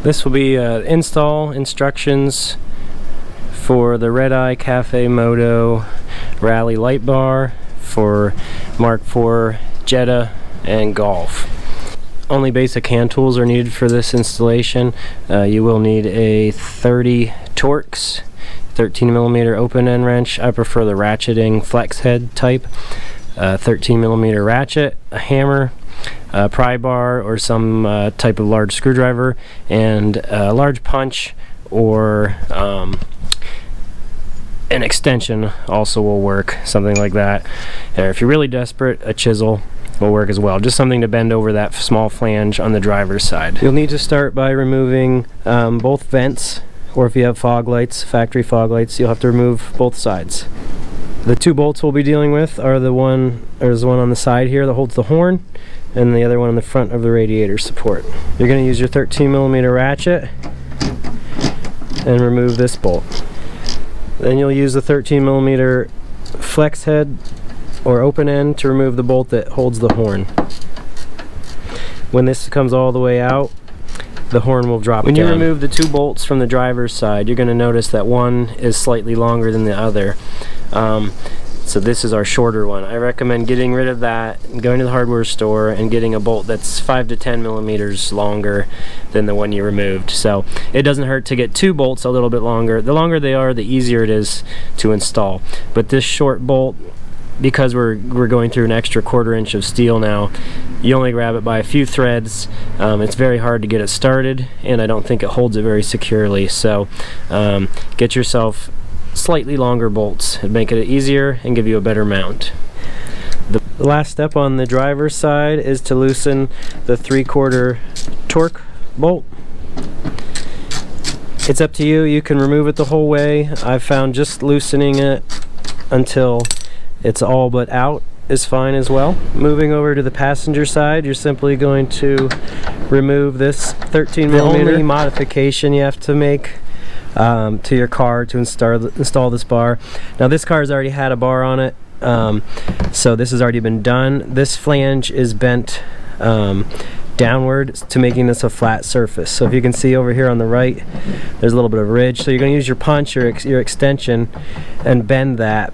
This will be install instructions for the Red Eye Cafe Moto Rally light bar for Mark IV Jetta and Golf. Only basic hand tools are needed for this installation. You will need a 30 Torx 13mm open end wrench. I prefer the ratcheting flex head type. 13mm ratchet, a hammer, a pry bar or some type of large screwdriver, and a large punch or an extension also will work, something like that. If you're really desperate, a chisel will work as well, just something to bend over that small flange on the driver's side. You'll need to start by removing both vents, or if you have fog lights, factory fog lights, you'll have to remove both sides. The two bolts we'll be dealing with are there's one on the side here that holds the horn, and the other one on the front of the radiator support. You're going to use your 13mm ratchet and remove this bolt. Then you'll use the 13mm flex head or open end to remove the bolt that holds the horn. When this comes all the way out, the horn will drop down. When you remove the two bolts from the driver's side, you're going to notice that one is slightly longer than the other. So this is our shorter one. I recommend getting rid of that, going to the hardware store and getting a bolt that's 5 to 10 millimeters longer than the one you removed. So it doesn't hurt to get two bolts a little bit longer. The longer they are, the easier it is to install. But this short bolt, because we're going through an extra 1/4 inch of steel now, you only grab it by a few threads. It's very hard to get it started, and I don't think it holds it very securely. So get yourself slightly longer bolts and make it easier and give you a better mount. The last step on the driver's side is to loosen the 3/4 torque bolt. It's up to you. You can remove it the whole way. I've found just loosening it until it's all but out is fine as well. Moving over to the passenger side, you're simply going to remove this 13mm. The only modification you have to make to your car to install this bar. Now this car's already had a bar on it, so this has already been done. This flange is bent downward to making this a flat surface. So if you can see over here on the right, there's a little bit of ridge. So you're going to use your punch or your extension and bend that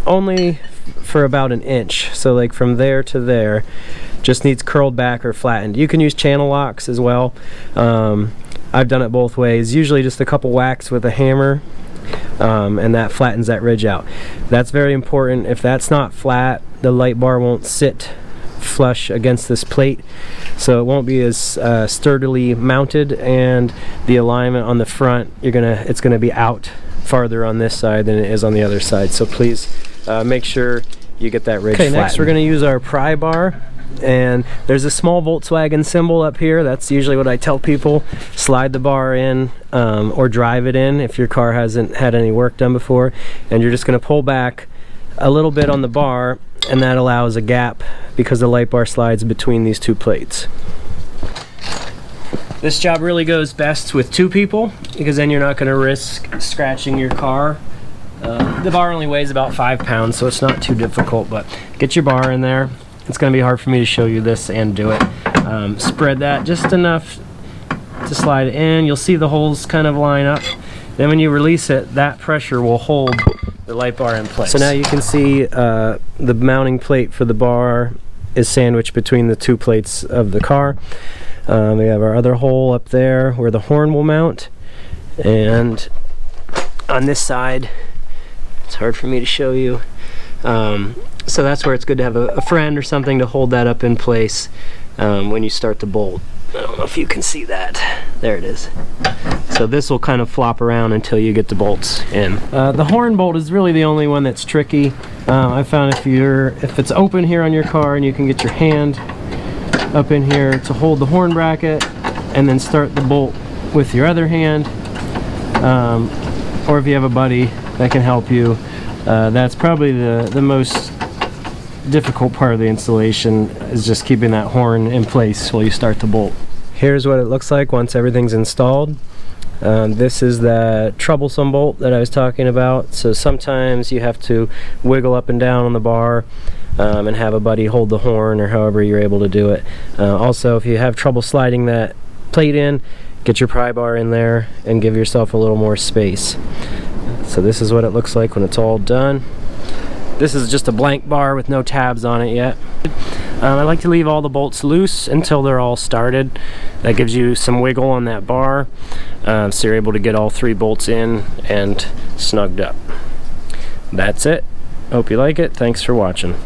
only for about 1 inch. So like from there to there, just needs curled back or flattened. You can use channel locks as well. I've done it both ways. Usually just a couple whacks with a hammer, and that flattens that ridge out. That's very important. If that's not flat, the light bar won't sit flush against this plate, so it won't be as sturdily mounted, and the alignment on the front, it's gonna be out farther on this side than it is on the other side. So please make sure you get that ridge flattened. Okay, next we're gonna use our pry bar. And there's a small Volkswagen symbol up here. That's usually what I tell people. Slide the bar in or drive it in if your car hasn't had any work done before. And you're just going to pull back a little bit on the bar, and that allows a gap because the light bar slides between these two plates. This job really goes best with 2 people because then you're not going to risk scratching your car. The bar only weighs about 5 pounds, so it's not too difficult, but get your bar in there. It's going to be hard for me to show you this and do it. Spread that just enough to slide it in. You'll see the holes kind of line up. Then when you release it, that pressure will hold the light bar in place. So now you can see the mounting plate for the bar is sandwiched between the 2 plates of the car. We have our other hole up there where the horn will mount. And on this side, it's hard for me to show you. So that's where it's good to have a friend or something to hold that up in place when you start to bolt. I don't know if you can see that. There it is. So this will kind of flop around until you get the bolts in. The horn bolt is really the only one that's tricky. I found if it's open here on your car and you can get your hand up in here to hold the horn bracket and then start the bolt with your other hand, or if you have a buddy that can help you, that's probably the most difficult part of the installation, is just keeping that horn in place while you start the bolt. Here's what it looks like once everything's installed. This is the troublesome bolt that I was talking about. So sometimes you have to wiggle up and down on the bar and have a buddy hold the horn, or however you're able to do it. Also, if you have trouble sliding that plate in, get your pry bar in there, and give yourself a little more space. So this is what it looks like when it's all done. This is just a blank bar with no tabs on it yet. I like to leave all the bolts loose until they're all started. That gives you some wiggle on that bar, so you're able to get all 3 bolts in and snugged up. That's it. Hope you like it. Thanks for watching.